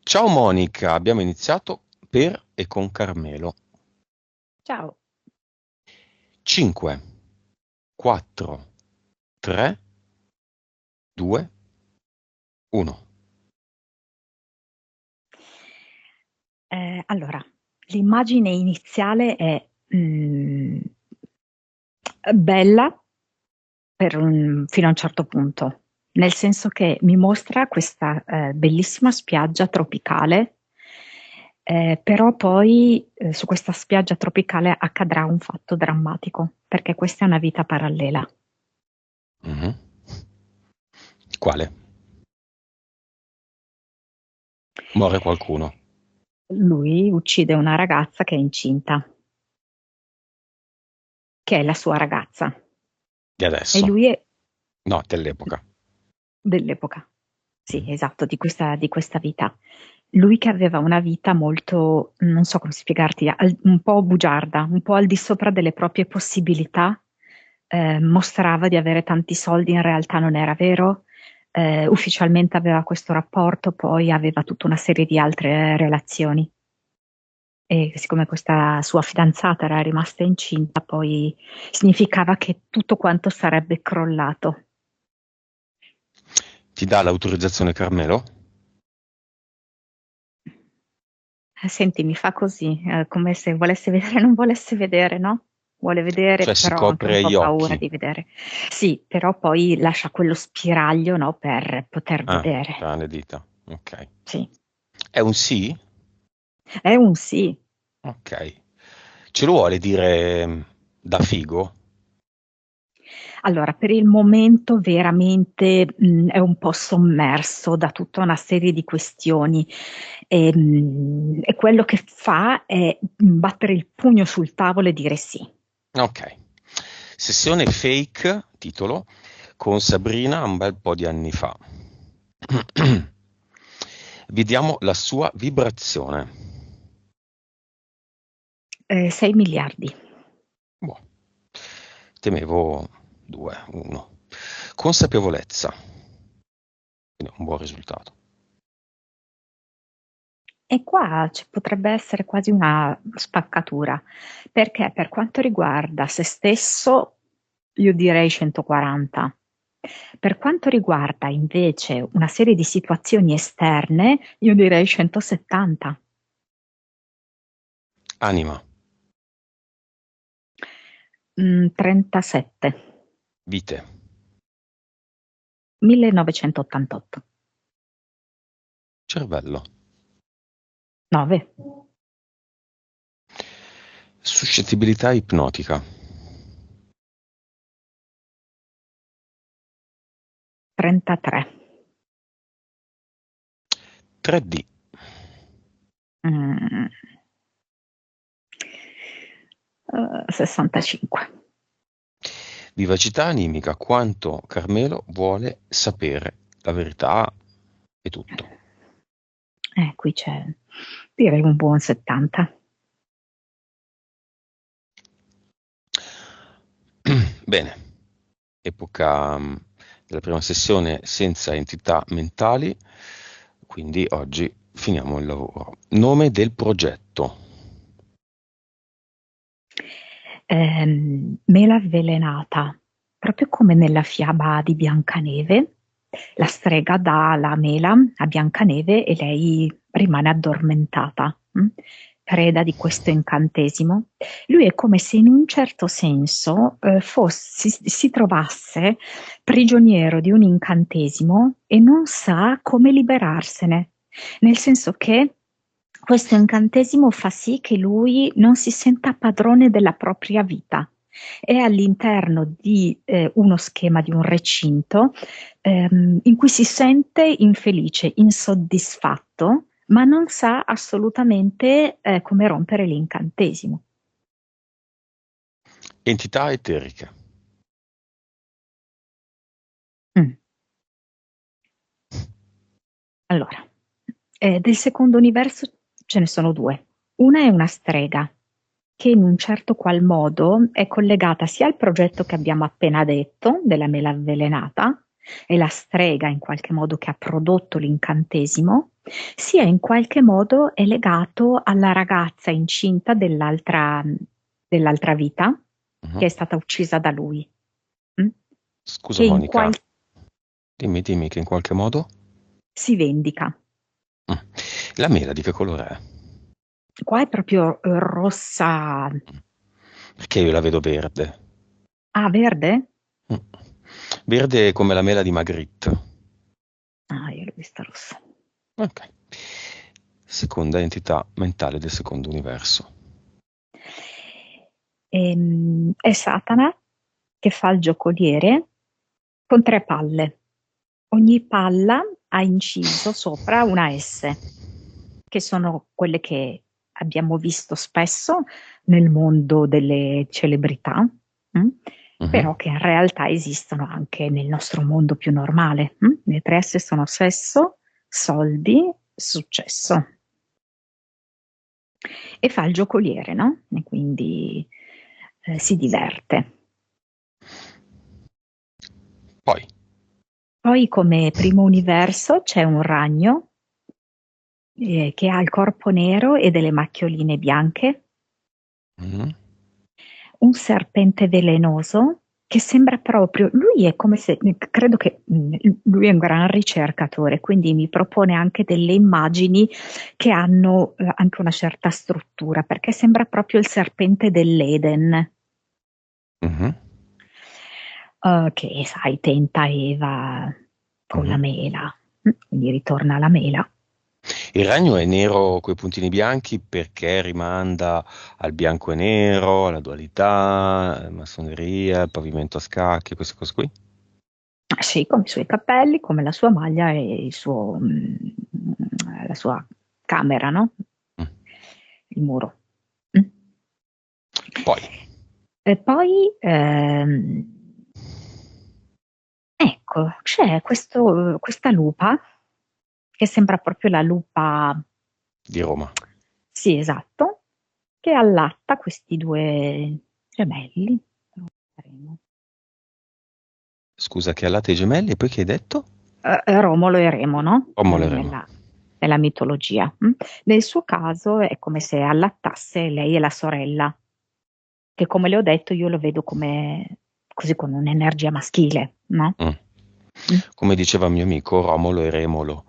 Ciao Monica, abbiamo iniziato per e con Carmelo. Ciao. 5, 4, 3, 2, 1. Allora, l'immagine iniziale è bella fino a un certo punto, nel senso che mi mostra questa bellissima spiaggia tropicale, però poi su questa spiaggia tropicale accadrà un fatto drammatico, perché questa è una vita parallela. Mhm. Quale? Muore qualcuno. Lui uccide una ragazza che è incinta, che è la sua ragazza, Di e adesso? lui è No, dell'epoca. dell'epoca. Sì, Mhm. esatto, di questa vita. Lui che aveva una vita molto, non so come spiegarti, un po' bugiarda, un po' al di sopra delle proprie possibilità, mostrava di avere tanti soldi, in realtà non era vero, ufficialmente aveva questo rapporto, poi aveva tutta una serie di altre relazioni. E siccome questa sua fidanzata era rimasta incinta, poi significava che tutto quanto sarebbe crollato. Ti dà l'autorizzazione Carmelo? Senti, mi fa così, come se volesse vedere e non volesse vedere, no? Vuole vedere, Cioè si però ha anche un copre po' gli paura occhi. di vedere. Sì, però poi lascia quello spiraglio, no, per poter Ah, vedere. tra le dita. Ok. Sì, È un sì? è un sì. Ok. Ce lo vuole dire da figo? Allora, per il momento veramente è un po' sommerso da tutta una serie di questioni e quello che fa è battere il pugno sul tavolo e dire sì. Ok. Sessione fake, titolo, con Sabrina un bel po' di anni fa. Vediamo la sua vibrazione. 6 miliardi. Boh, temevo 2, 1. Consapevolezza, quindi un buon risultato. E qua ci potrebbe essere quasi una spaccatura, perché per quanto riguarda se stesso, io direi 140. Per quanto riguarda invece una serie di situazioni esterne, io direi 170. 'Anima, 37. vite, 1988. cervello, 9. suscettibilità ipnotica, 33. 3D, Mm, 65. vivacità animica, quanto Carmelo vuole sapere la verità e tutto. Qui c'è, direi un buon 70. Bene, epoca della prima sessione senza entità mentali, quindi oggi finiamo il lavoro. Nome del progetto. Mela avvelenata, proprio come nella fiaba di Biancaneve, la strega dà la mela a Biancaneve e lei rimane addormentata, preda di questo incantesimo. Lui è come se in un certo senso si trovasse prigioniero di un incantesimo e non sa come liberarsene, nel senso che questo incantesimo fa sì che lui non si senta padrone della propria vita. È all'interno di uno schema, di un recinto, in cui si sente infelice, insoddisfatto, ma non sa assolutamente come rompere l'incantesimo. Entità eteriche. Mm. Allora, del secondo universo ce ne sono due. Una è una strega che in un certo qual modo è collegata sia al progetto che abbiamo appena detto, della mela avvelenata, è la strega in qualche modo che ha prodotto l'incantesimo, sia in qualche modo è legato alla ragazza incinta dell'altra vita, Mhm. che è stata uccisa da lui, mm? Scusa Che in Monica, qual- dimmi che in qualche modo. si vendica. Mm. La mela di che colore è? Qua è proprio rossa. Mm. Perché io la vedo verde. Ah, verde? Mm. Verde come la mela di Magritte. Ah, io l'ho vista rossa. Ok. Seconda entità mentale del secondo universo. È Satana che fa il giocoliere con 3 palle. Ogni palla ha inciso sopra una S, che sono quelle che abbiamo visto spesso nel mondo delle celebrità, mm? Mhm. Però che in realtà esistono anche nel nostro mondo più normale. Le 3 S sono sesso, soldi, successo. E fa il giocoliere, no? E quindi si diverte. Poi. Poi come primo universo c'è un ragno che ha il corpo nero e delle macchioline bianche, Mhm. un serpente velenoso che sembra proprio, lui è come se, credo che lui è un gran ricercatore, quindi mi propone anche delle immagini che hanno anche una certa struttura, perché sembra proprio il serpente dell'Eden, Mhm. che sai, tenta Eva con la Mhm. mela, quindi ritorna alla mela. Il ragno è nero coi puntini bianchi perché rimanda al bianco e nero, alla dualità, alla massoneria, al pavimento a scacchi, queste cose qui. Sì, con i suoi capelli, come la sua maglia e la sua camera, no? Mm. Il muro. Mm. Poi. E poi, ecco, c'è questa lupa che sembra proprio la lupa, Di Roma. sì, esatto, che allatta questi 2 gemelli. Scusa, che allate i gemelli e poi che hai detto? Romolo e Remo, no? Romolo e Remo. Nella mitologia. Nel suo caso è come se allattasse lei e la sorella, che come le ho detto io lo vedo come così con un'energia maschile, no? Mm. Mm. Come diceva mio amico, Romolo e Remolo.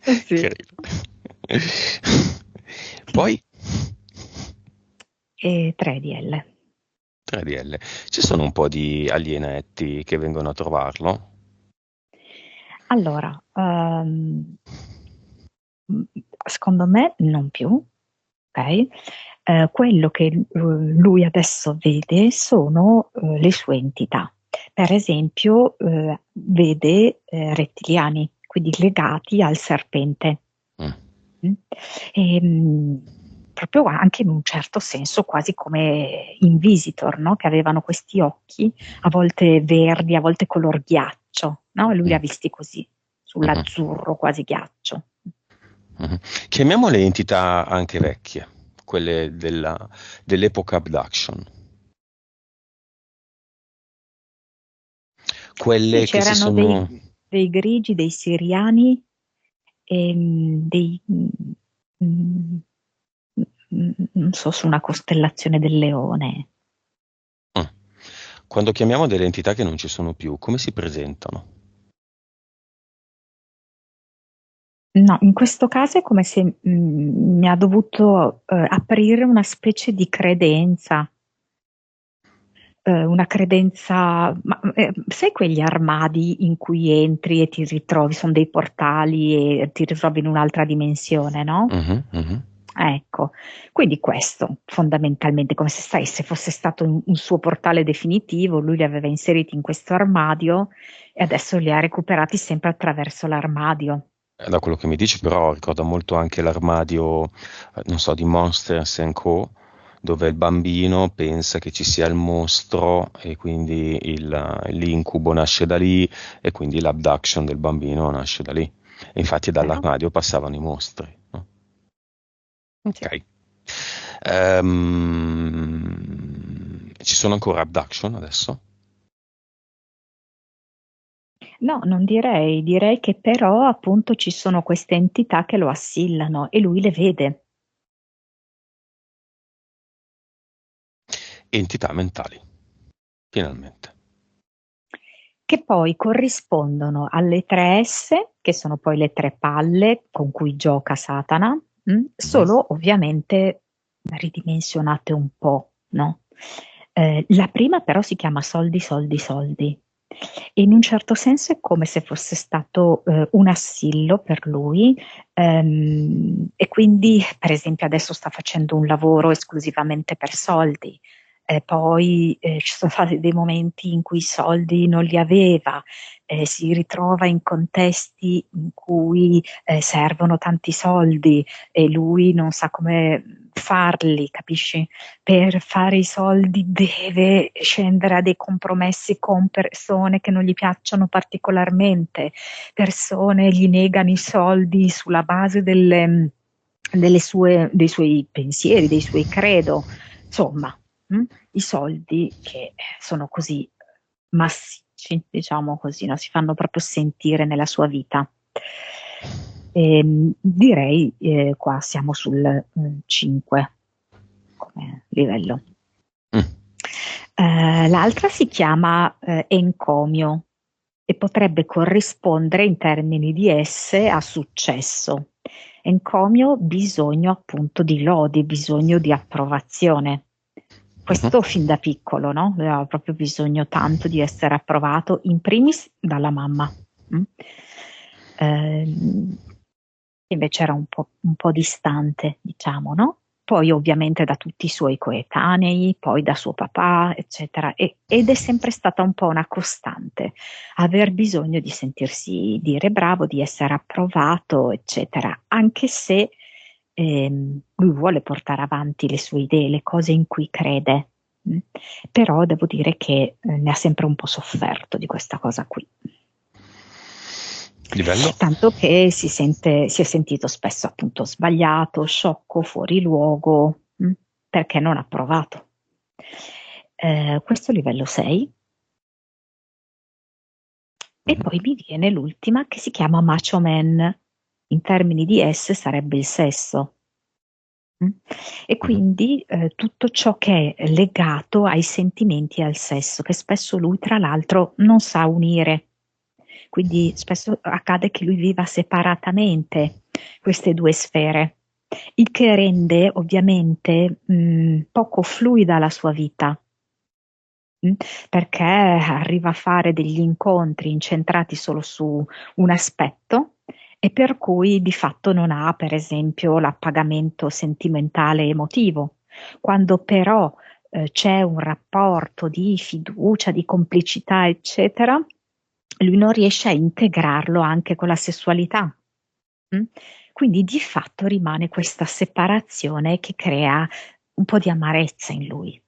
Sì. Che ride. Poi E 3DL. 3DL. Ci sono un po' di alienetti che vengono a trovarlo. Allora, secondo me non più, ok? Quello che lui adesso vede sono le sue entità. Per esempio, vede rettiliani, quindi legati al serpente. Mm. Mm? Proprio anche in un certo senso, quasi come in Visitor, no? Che avevano questi occhi, a volte verdi, a volte color ghiaccio, no? Lui li ha Mm. visti così, Mhm. sull'azzurro, quasi ghiaccio. Mhm. Chiamiamole entità anche vecchie, quelle dell'epoca abduction, Sì, quelle che si c'erano sono. dei grigi, dei siriani, dei, mm, non so, su una costellazione del leone. Mm. Quando chiamiamo delle entità che non ci sono più, come si presentano? No, in questo caso è come se mi ha dovuto aprire una specie di credenza, una credenza, ma, sai quegli armadi in cui entri e ti ritrovi, sono dei portali e ti ritrovi in un'altra dimensione, no? Mhm, mhm. Ecco, quindi questo fondamentalmente, come se sai, se fosse stato un suo portale definitivo, lui li aveva inseriti in questo armadio e adesso li ha recuperati sempre attraverso l'armadio. Da quello che mi dici, però, ricorda molto anche l'armadio, non so, di Monsters and Co., dove il bambino pensa che ci sia il mostro e quindi l'incubo nasce da lì e quindi l'abduction del bambino nasce da lì. E infatti Però, dall'armadio passavano i mostri, no? sì. Ok. Ci sono ancora abduction adesso? No, non direi che però appunto ci sono queste entità che lo assillano e lui le vede. Entità mentali, finalmente. Che poi corrispondono alle tre S, che sono poi le tre palle con cui gioca Satana, Mhm. solo ovviamente ridimensionate un po', no? La prima però si chiama soldi, soldi, soldi. E in un certo senso è come se fosse stato un assillo per lui, e quindi per esempio adesso sta facendo un lavoro esclusivamente per soldi. Poi ci sono stati dei momenti in cui i soldi non li aveva, si ritrova in contesti in cui servono tanti soldi e lui non sa come farli, capisci? Per fare i soldi deve scendere a dei compromessi con persone che non gli piacciono particolarmente, persone gli negano i soldi sulla base dei suoi pensieri, dei suoi credo, insomma, i soldi che sono così massicci, diciamo così, no? Si fanno proprio sentire nella sua vita. Direi qua siamo sul 5 come livello. Mm. L'altra si chiama encomio e potrebbe corrispondere in termini di esse a successo. Encomio, bisogno appunto di lodi, bisogno di approvazione. Mhm. Questo fin da piccolo, no? Aveva proprio bisogno tanto di essere approvato, in primis dalla mamma. mm? Ehm, Invece era un po' distante, diciamo, no? Poi ovviamente da tutti i suoi coetanei, poi da suo papà, eccetera. Ed è sempre stata un po' una costante, aver bisogno di sentirsi dire bravo, di essere approvato, eccetera, anche se lui vuole portare avanti le sue idee, le cose in cui crede. mm. Però devo dire che ne ha sempre un po' sofferto di questa cosa qui. Livello? Tanto che si è sentito spesso appunto sbagliato, sciocco, fuori luogo, perché non approvato. Questo livello 6. E Mhm. poi mi viene l'ultima che si chiama Macho Man. In termini di S sarebbe il sesso. Mm? E Mhm. quindi tutto ciò che è legato ai sentimenti e al sesso, che spesso lui tra l'altro non sa unire. Quindi spesso accade che lui viva separatamente queste due sfere, il che rende ovviamente poco fluida la sua vita. mh, Perché arriva a fare degli incontri incentrati solo su un aspetto e per cui di fatto non ha, per esempio, l'appagamento sentimentale e emotivo. Quando però c'è un rapporto di fiducia, di complicità, eccetera, lui non riesce a integrarlo anche con la sessualità. mm? Quindi di fatto rimane questa separazione che crea un po' di amarezza in lui.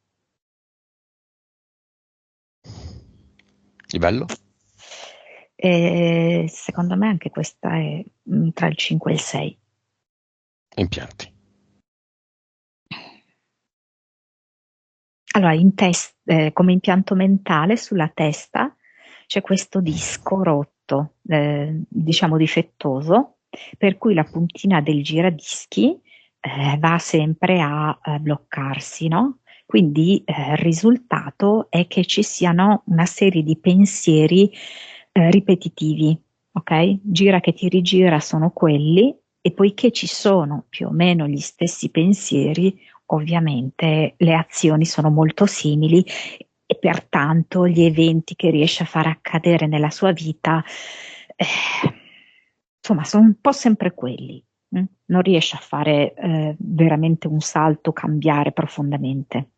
Livello? E secondo me anche questa è tra il 5 e il 6. Impianti. Allora, come impianto mentale sulla testa c'è questo disco rotto, diciamo difettoso, per cui la puntina del giradischi va sempre a bloccarsi, no? Quindi il risultato è che ci siano una serie di pensieri ripetitivi, ok? Gira che ti rigira sono quelli e poiché ci sono più o meno gli stessi pensieri, ovviamente le azioni sono molto simili e pertanto gli eventi che riesce a far accadere nella sua vita, eh, insomma, sono un po' sempre quelli. Non riesce a fare veramente un salto, cambiare profondamente.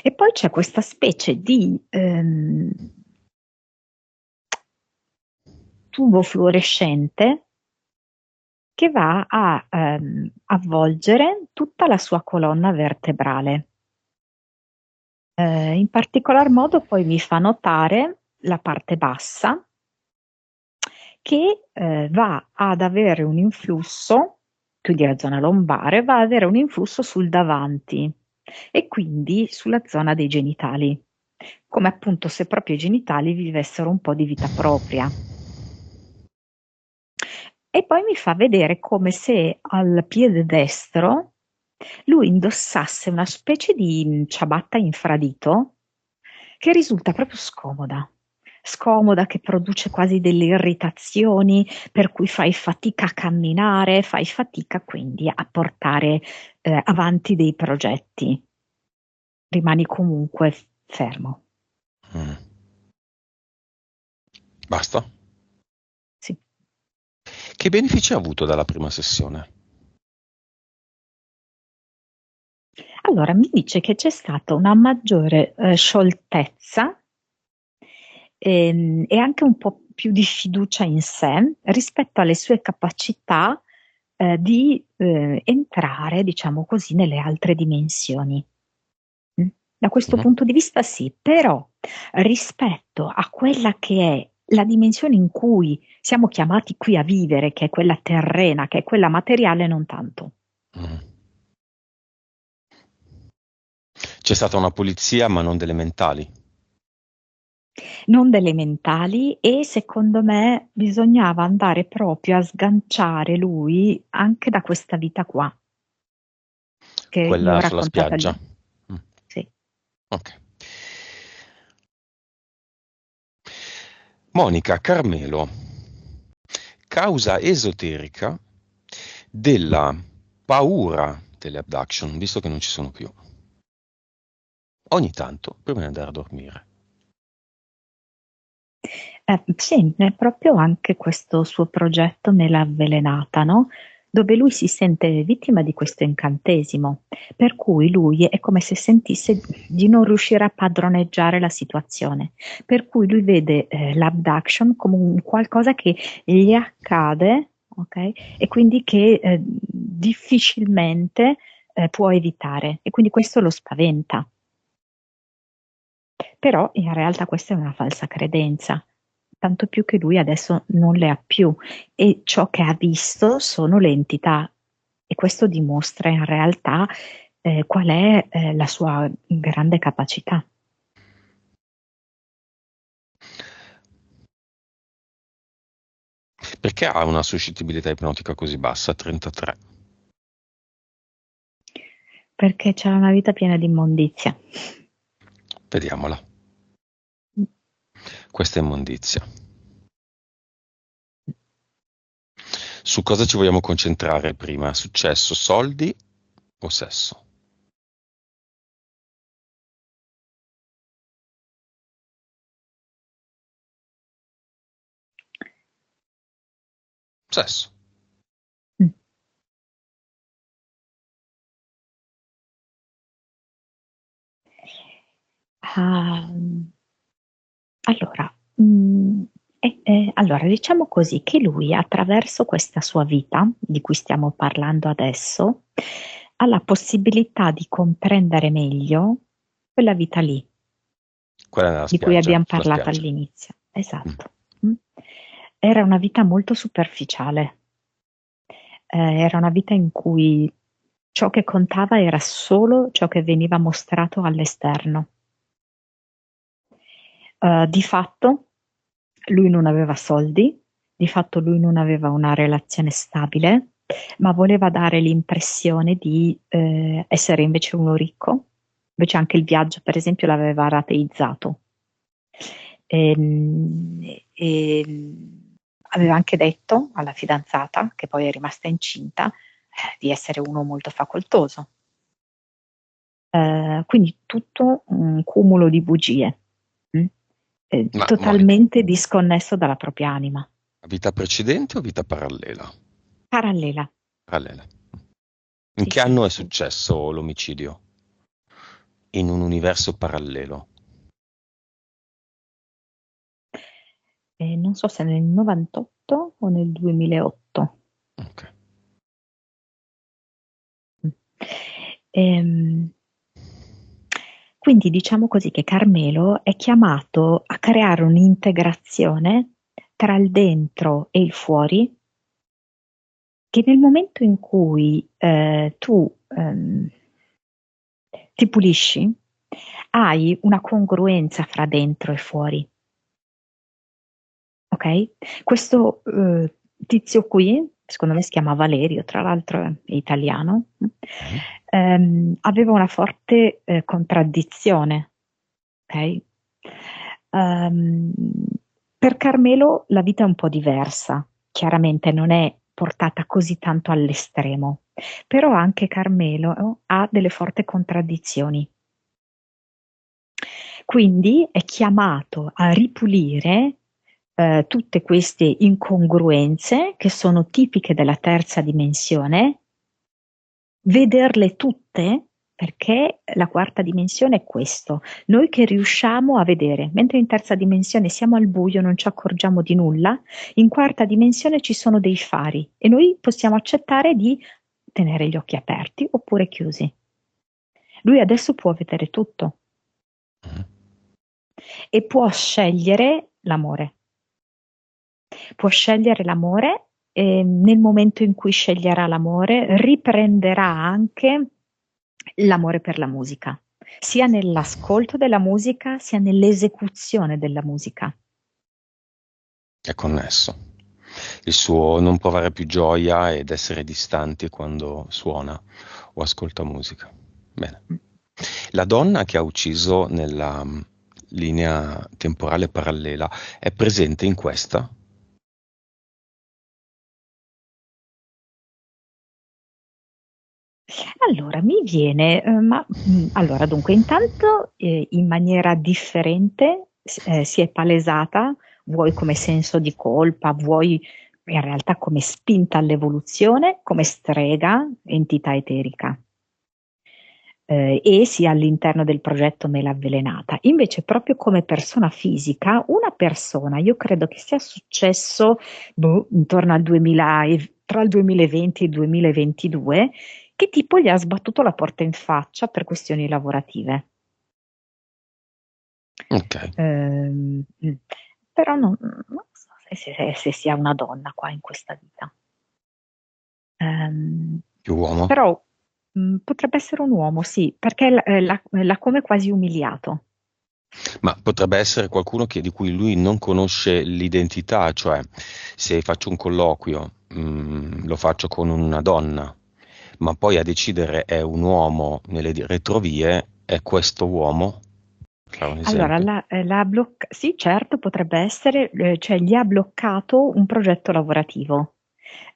E poi c'è questa specie di tubo fluorescente che va a avvolgere tutta la sua colonna vertebrale. In particolar modo poi mi fa notare la parte bassa che va ad avere un influsso, quindi la zona lombare, va ad avere un influsso sul davanti e quindi sulla zona dei genitali. come appunto se proprio i genitali vivessero un po' di vita propria. E poi mi fa vedere come se al piede destro lui indossasse una specie di ciabatta infradito che risulta proprio scomoda. Scomoda, che produce quasi delle irritazioni, per cui fai fatica a camminare, fai fatica quindi a portare avanti dei progetti. Rimani comunque fermo. Mm. Basta? Sì. Che benefici ha avuto dalla prima sessione? Allora, mi dice che c'è stata una maggiore scioltezza e anche un po' più di fiducia in sé rispetto alle sue capacità di entrare, diciamo così, nelle altre dimensioni. Mm? Da questo Mhm. punto di vista sì, però rispetto a quella che è la dimensione in cui siamo chiamati qui a vivere, che è quella terrena, che è quella materiale, non tanto. Mm. C'è stata una pulizia, ma non delle mentali. Non delle mentali, e secondo me bisognava andare proprio a sganciare lui anche da questa vita qua, che gli ho Quella sulla raccontato spiaggia. all'inizio. Mm. Sì. Ok. Monica Carmelo, causa esoterica della paura delle abduction, visto che non ci sono più. Ogni tanto, prima di andare a dormire. Sì, è proprio anche questo suo progetto Me l'ha avvelenata, no? Dove lui si sente vittima di questo incantesimo, per cui lui è come se sentisse di non riuscire a padroneggiare la situazione, per cui lui vede l'abduction come un qualcosa che gli accade, ok? E quindi che difficilmente può evitare, e quindi questo lo spaventa. Però in realtà questa è una falsa credenza, tanto più che lui adesso non le ha più, e ciò che ha visto sono le entità, e questo dimostra in realtà qual è la sua grande capacità. Perché ha una suscettibilità ipnotica così bassa, 33? Perché c'è una vita piena di immondizia. Vediamola. Questa è immondizia. Su cosa ci vogliamo concentrare prima? Successo, soldi o sesso? Sesso. Mm. Ah, allora, allora, diciamo così che lui, attraverso questa sua vita, di cui stiamo parlando adesso, ha la possibilità di comprendere meglio quella vita lì, Quella nella di cui spiaggia, abbiamo sulla parlato spiaggia. all'inizio. Mm. Esatto. Mm. Era una vita molto superficiale. Era una vita in cui ciò che contava era solo ciò che veniva mostrato all'esterno. Di fatto lui non aveva soldi, di fatto lui non aveva una relazione stabile, ma voleva dare l'impressione di essere invece uno ricco. Invece anche il viaggio, per esempio, l'aveva rateizzato. Ehm, aveva anche detto alla fidanzata, che poi è rimasta incinta, di essere uno molto facoltoso. Quindi tutto un cumulo di bugie, mh? Ma Monica, Totalmente disconnesso dalla propria anima, vita precedente o vita parallela? parallela. Parallela. In Sì, che sì, anno è sì. successo l'omicidio? In un universo parallelo. Non so se nel 98 o nel 2008. Ok. Mh. Ehm, quindi diciamo così che Carmelo è chiamato a creare un'integrazione tra il dentro e il fuori, che nel momento in cui tu ti pulisci, hai una congruenza fra dentro e fuori. Ok? Questo tizio qui, secondo me si chiama Valerio, tra l'altro è italiano, Mhm. aveva una forte contraddizione. Ok? Ehm, per Carmelo la vita è un po' diversa, chiaramente non è portata così tanto all'estremo, però anche Carmelo ha delle forti contraddizioni. Quindi è chiamato a ripulire tutte queste incongruenze che sono tipiche della terza dimensione, vederle tutte, perché la quarta dimensione è questo, noi che riusciamo a vedere, mentre in terza dimensione siamo al buio, non ci accorgiamo di nulla, in quarta dimensione ci sono dei fari e noi possiamo accettare di tenere gli occhi aperti oppure chiusi. Lui adesso può vedere tutto Mhm. e può scegliere l'amore. Può scegliere l'amore e nel momento in cui sceglierà l'amore riprenderà anche l'amore per la musica, sia nell'ascolto della musica sia nell'esecuzione della musica. È connesso. Il suo non provare più gioia ed essere distanti quando suona o ascolta musica. Bene. La donna che ha ucciso nella linea temporale parallela è presente in questa? Allora, mi viene, allora, dunque, intanto in maniera differente si è palesata, vuoi come senso di colpa, vuoi in realtà come spinta all'evoluzione, come strega, entità eterica. E sia all'interno del progetto Mela Avvelenata. Invece, proprio come persona fisica, una persona, io credo che sia successo intorno al 2000, tra il 2020 e il 2022, che tipo gli ha sbattuto la porta in faccia per questioni lavorative. Ok, Mm. Però non so se sia una donna qua in questa vita. Ehm, più uomo. però potrebbe essere un uomo, sì, perché l'ha come quasi umiliato. Ma potrebbe essere qualcuno di cui lui non conosce l'identità, cioè se faccio un colloquio, lo faccio con una donna, ma poi a decidere è un uomo nelle retrovie, è questo uomo? Fa un Allora, esempio. sì, certo, potrebbe essere, cioè gli ha bloccato un progetto lavorativo.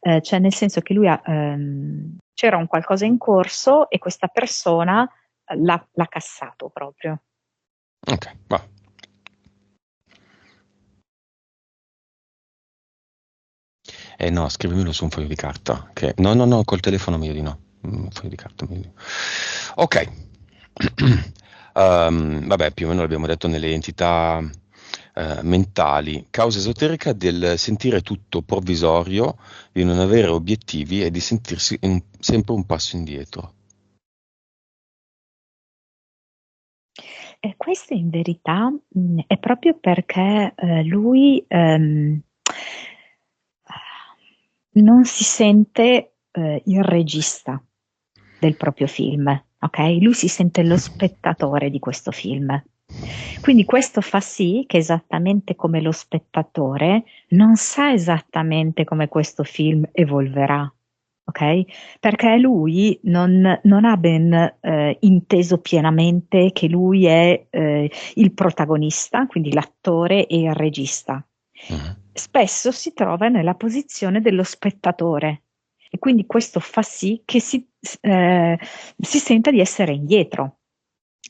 Cioè nel senso che c'era un qualcosa in corso e questa persona l'ha cassato proprio. Ok, va. No, scrivimelo su un foglio di carta. No, no, no, col telefono meglio di no. Un foglio di carta meglio. Ok. Vabbè, più o meno l'abbiamo detto nelle entità mentali. Causa esoterica del sentire tutto provvisorio, di non avere obiettivi e di sentirsi sempre un passo indietro. E questo in verità è proprio perché lui non si sente il regista del proprio film, ok? Lui si sente lo spettatore di questo film. Quindi questo fa sì che esattamente come lo spettatore non sa esattamente come questo film evolverà, ok? Perché lui non ha ben inteso pienamente che lui è il protagonista, quindi l'attore e il regista. Mhm. Spesso si trova nella posizione dello spettatore e quindi questo fa sì che si senta di essere indietro,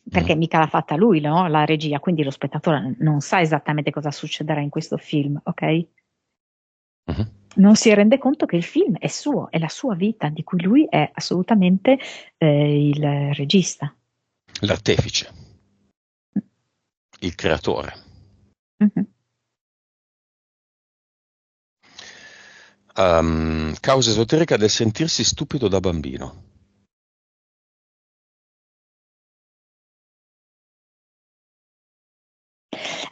Mhm. perché mica l'ha fatta lui, no? La regia, quindi lo spettatore non sa esattamente cosa succederà in questo film, ok? Mhm. Non si rende conto che il film è suo, è la sua vita, di cui lui è assolutamente il regista. L'artefice, il creatore. Mhm. Causa esoterica del sentirsi stupido da bambino.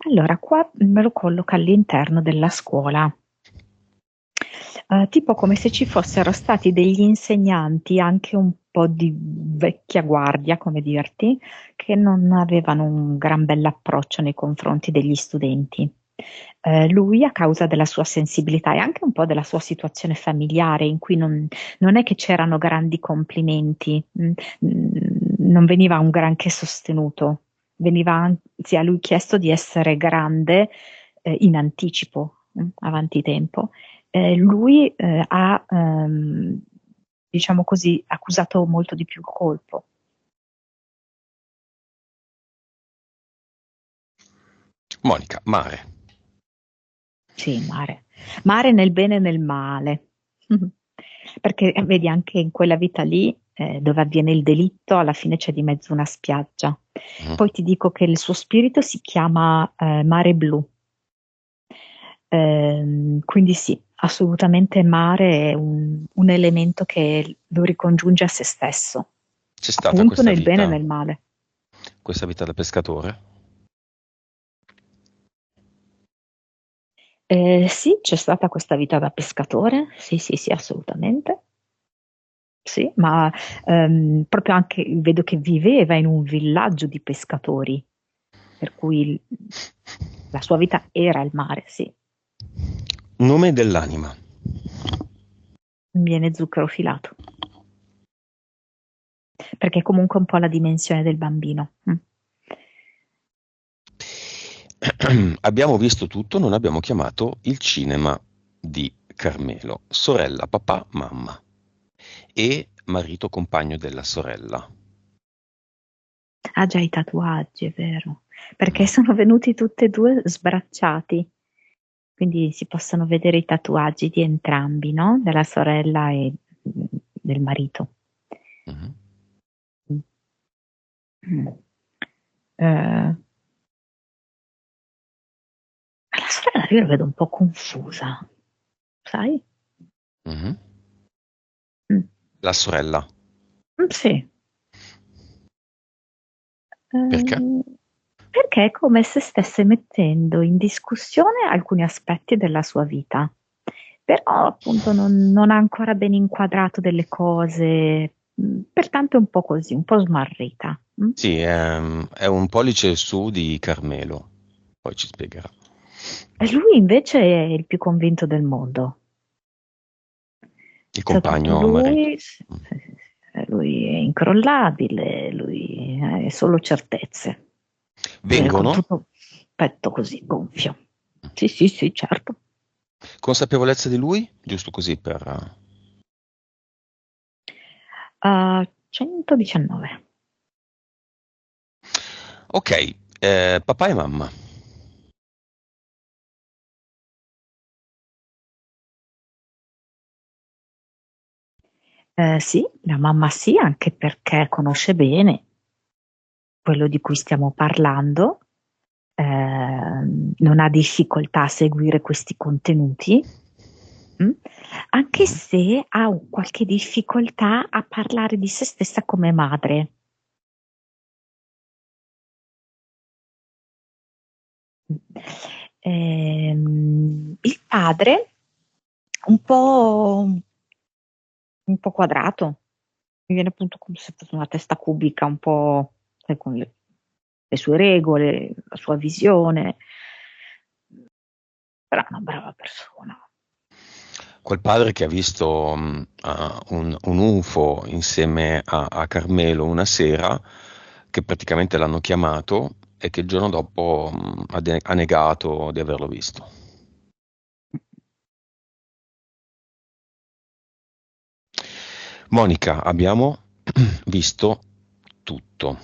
Allora, qua me lo colloca all'interno della scuola. Tipo come se ci fossero stati degli insegnanti, anche un po' di vecchia guardia, come dirti, che non avevano un gran bell'approccio nei confronti degli studenti. Lui, a causa della sua sensibilità e anche un po' della sua situazione familiare, in cui non è che c'erano grandi complimenti, non veniva un granché sostenuto, veniva anzi a lui chiesto di essere grande, in anticipo, avanti tempo. Lui ha, diciamo così, accusato molto di più il colpo. Monica, mare. Sì, mare. Mare nel bene e nel male. Perché vedi, anche in quella vita lì, dove avviene il delitto, alla fine c'è di mezzo una spiaggia. Mhm. Poi ti dico che il suo spirito si chiama Mare Blu. Quindi sì, assolutamente mare è un elemento che lo ricongiunge a se stesso, C'è stata appunto nel bene e nel male. questa vita da pescatore? Sì, c'è stata questa vita da pescatore, sì, sì, sì, assolutamente. Sì, ma proprio anche vedo che viveva in un villaggio di pescatori, per cui la sua vita era il mare, sì. Nome dell'anima. Viene zucchero filato, perché è comunque un po' la dimensione del bambino. Abbiamo visto tutto, non abbiamo chiamato il cinema di Carmelo, sorella, papà, mamma e marito compagno della sorella. Ha già i tatuaggi, è vero, perché sono venuti tutti e due sbracciati, quindi si possono vedere i tatuaggi di entrambi, no? Della sorella e del marito. Mhm. Mm. Mm. Eh, la sorella io la vedo un po' confusa, sai? Mhm. Mm. La sorella. Sì. Perché? Ehm, Perché è come se stesse mettendo in discussione alcuni aspetti della sua vita, però appunto non ha ancora ben inquadrato delle cose, pertanto è un po' così, un po' smarrita. Sì, è un pollice su di Carmelo, poi ci spiegherà. E lui invece è il più convinto del mondo. Il Sa tutto compagno marito. lui, sì, sì, sì, sì. Lui è incrollabile, lui ha solo certezze. Con Vengono, tutto petto così gonfio. Sì, sì, sì, certo. consapevolezza di lui, giusto così per... 119. Ok, papà e mamma. Sì, la mamma sì, anche perché conosce bene quello di cui stiamo parlando, non ha difficoltà a seguire questi contenuti, mm? Anche Mhm. se ha qualche difficoltà a parlare di se stessa come madre. Il padre un po' quadrato, mi viene appunto come se fosse una testa cubica, un po' sai, con le sue regole, la sua visione, però è una brava persona. Quel padre che ha visto un UFO insieme a Carmelo una sera, che praticamente l'hanno chiamato e che il giorno dopo ha negato di averlo visto. Monica, abbiamo visto tutto.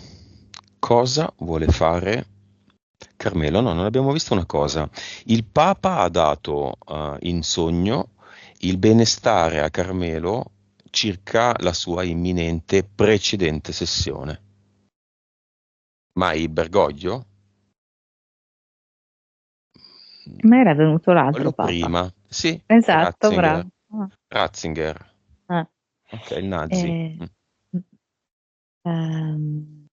Cosa vuole fare Carmelo? No, non abbiamo visto una cosa. Il Papa ha dato in sogno il benestare a Carmelo circa la sua imminente precedente sessione. Mai Bergoglio? Ma era venuto l'altro Quello papa. prima. Sì, Esatto, Ratzinger. bravo. Ah, Ratzinger. ah. Ok, il nazi. Eh, ehm,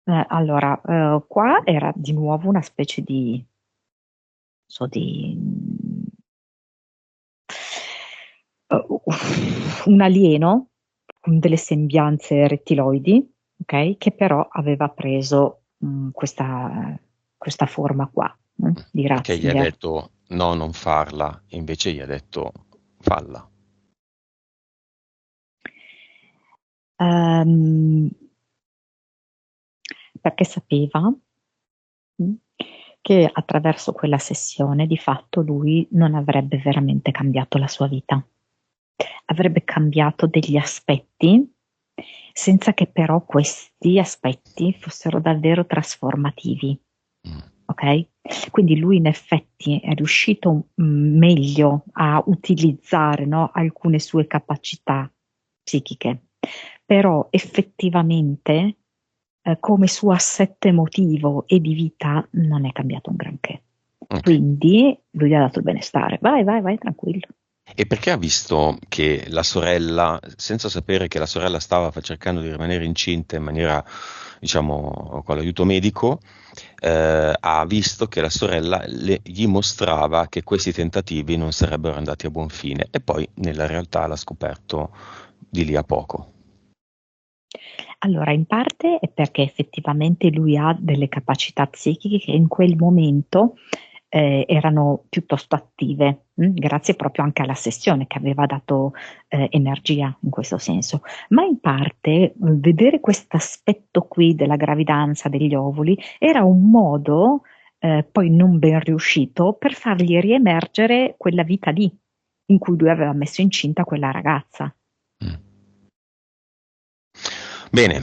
allora, qua era di nuovo una specie di, so, di un alieno con delle sembianze rettiloidi, ok? Che però aveva preso questa forma qua, di Che gli ha Ratzinger. detto no, non farla, invece gli ha detto falla. Ehm, Perché sapeva mh, che attraverso quella sessione di fatto lui non avrebbe veramente cambiato la sua vita. Avrebbe cambiato degli aspetti senza che però questi aspetti fossero davvero trasformativi. Mm. Ok? Quindi lui in effetti è riuscito meglio a utilizzare, no, alcune sue capacità psichiche, però effettivamente come suo assetto emotivo e di vita non è cambiato un granché. Ok. Quindi lui gli ha dato il benestare. Vai, vai, vai, tranquillo. E perché ha visto che la sorella, senza sapere che la sorella stava cercando di rimanere incinta in maniera, diciamo, con l'aiuto medico, ha visto che la sorella gli mostrava che questi tentativi non sarebbero andati a buon fine e poi nella realtà l'ha scoperto di lì a poco. Allora, in parte è perché effettivamente lui ha delle capacità psichiche che in quel momento erano piuttosto attive, grazie proprio anche alla sessione che aveva dato energia in questo senso. Ma in parte vedere questo aspetto qui della gravidanza degli ovuli era un modo, poi non ben riuscito, per fargli riemergere quella vita lì, in cui lui aveva messo incinta quella ragazza. Mm. Bene,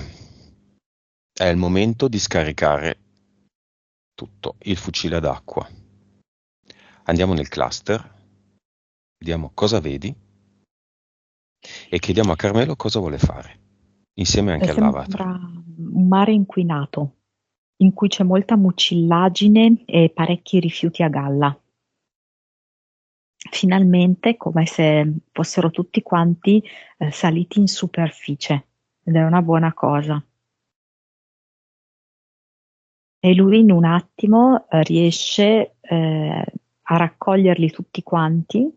è il momento di scaricare tutto, il fucile ad acqua. Andiamo nel cluster, vediamo cosa vedi e chiediamo a Carmelo cosa vuole fare, insieme anche all'avatar. Sembra un mare inquinato, in cui c'è molta mucillagine e parecchi rifiuti a galla. Finalmente, come se fossero tutti quanti saliti in superficie, ed è una buona cosa. E lui in un attimo riesce a raccoglierli tutti quanti,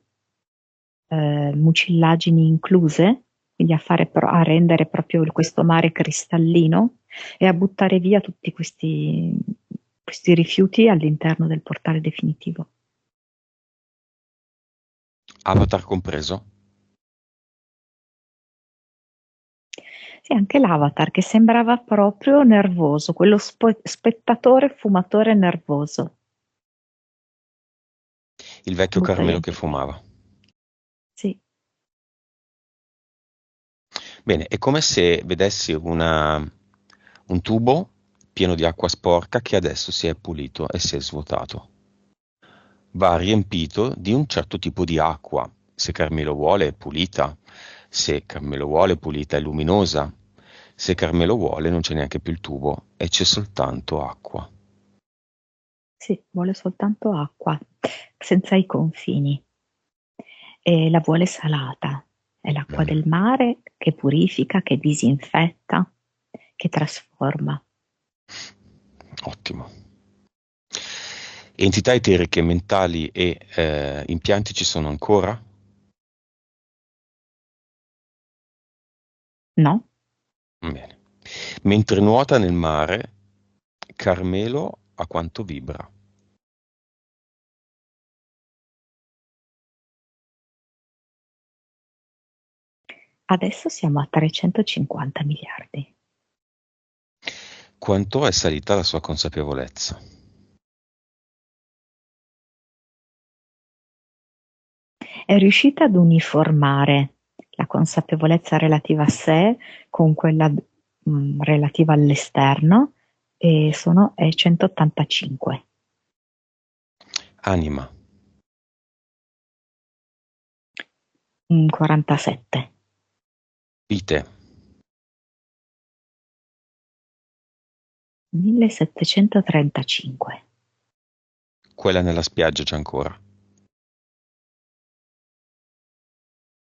mucillagini incluse, quindi a rendere proprio questo mare cristallino e a buttare via tutti questi rifiuti all'interno del portale definitivo. Avatar compreso? Sì, anche l'avatar che sembrava proprio nervoso, quello spettatore fumatore nervoso. Il vecchio Butta via Carmelo che anche quello. fumava. Sì. Bene, è come se vedessi un tubo pieno di acqua sporca che adesso si è pulito e si è svuotato. Va riempito di un certo tipo di acqua. Se Carmelo vuole è pulita, se Carmelo vuole è pulita e luminosa, se Carmelo vuole non c'è neanche più il tubo e c'è soltanto acqua. Sì, vuole soltanto acqua, senza i confini. E la vuole salata. È l'acqua Mm, del mare che purifica, che disinfetta, che trasforma. ottimo. Entità eteriche, mentali e impianti ci sono ancora? No? Bene. Mentre nuota nel mare, Carmelo a quanto vibra? Adesso siamo a 350 miliardi. Quanto è salita la sua consapevolezza? È riuscita ad uniformare la consapevolezza relativa a sé con quella relativa all'esterno e è 185. Anima, 47. vite, 1735. quella nella spiaggia c'è ancora.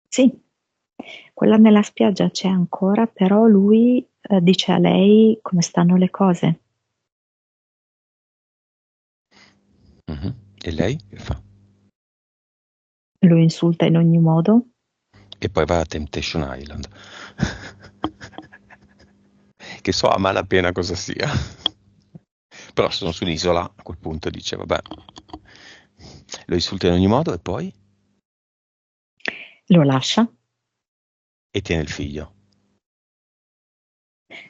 Sì, quella nella spiaggia c'è ancora, però lui dice a lei come stanno le cose. Mhm. E lei che fa? Lo insulta in ogni modo E poi va a Temptation Island. Che so a malapena cosa sia. Però sono sull'isola, a quel punto dice, vabbè, lo insulta in ogni modo e poi? Lo lascia, E tiene il figlio.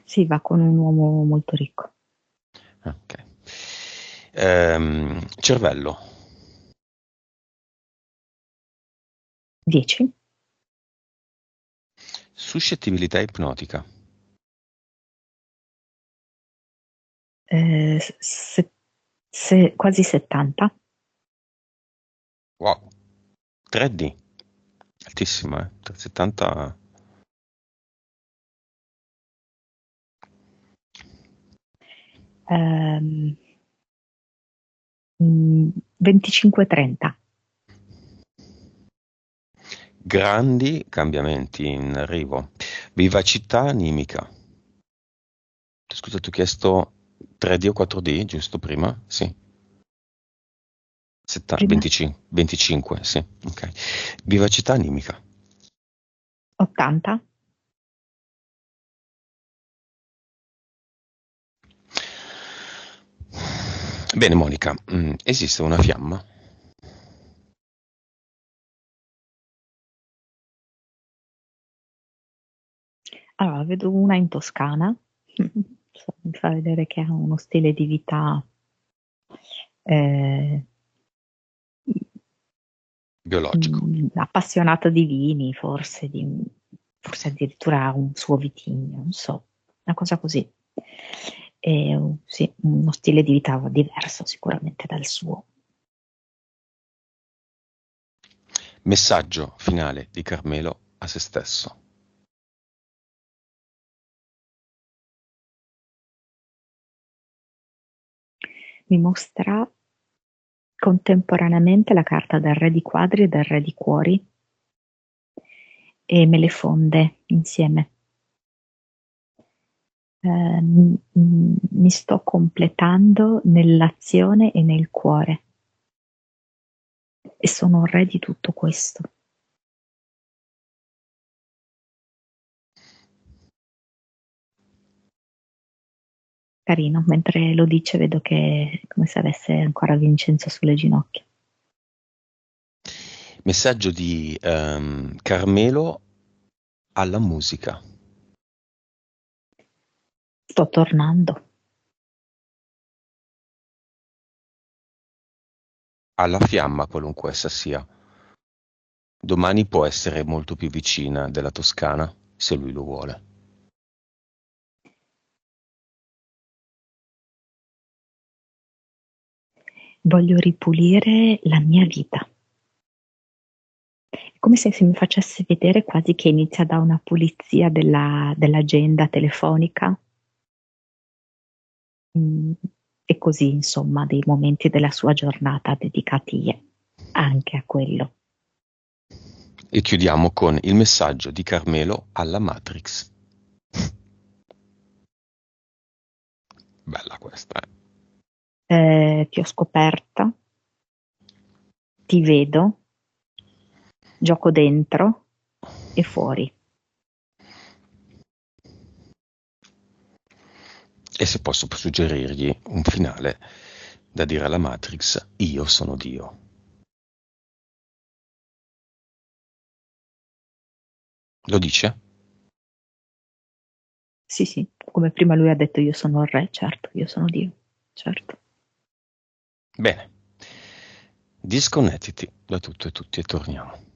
si va con un uomo molto ricco. Ok. Cervello. 10. Suscettibilità ipnotica. Quasi 70. Wow. 3D. Altissima, 370. 25-30. Grandi cambiamenti in arrivo. Vivacità animica. Scusa, ti ho chiesto 3D o 4D, giusto prima? Sì. Prima 25, sì. Ok. Vivacità animica. 80. Bene, Monica, esiste una fiamma? Allora, vedo una in Toscana, mi fa vedere che ha uno stile di vita eh, Biologico. appassionato di vini, forse addirittura un suo vitigno, non so, una cosa così. Sì, uno stile di vita diverso sicuramente dal suo. Messaggio finale di Carmelo a se stesso. Mi mostra contemporaneamente la carta del re di quadri e del re di cuori e me le fonde insieme. Mi sto completando nell'azione e nel cuore e sono re di tutto questo. Carino, mentre lo dice vedo che è come se avesse ancora Vincenzo sulle ginocchia. Messaggio di Carmelo alla musica. Sto tornando. Alla fiamma, qualunque essa sia. Domani può essere molto più vicina della Toscana, se lui lo vuole. Voglio ripulire la mia vita. È come se mi facesse vedere quasi che inizia da una pulizia dell'agenda telefonica. E così, insomma, dei momenti della sua giornata dedicati anche a quello. E chiudiamo con il messaggio di Carmelo alla Matrix. Bella questa, Ti ho scoperta, ti vedo, gioco dentro e fuori. E se posso suggerirgli un finale da dire alla Matrix, io sono Dio. Lo dice? Sì, sì, come prima lui ha detto io sono il re, certo, io sono Dio, certo. Bene. Disconnettiti da tutto e tutti e torniamo.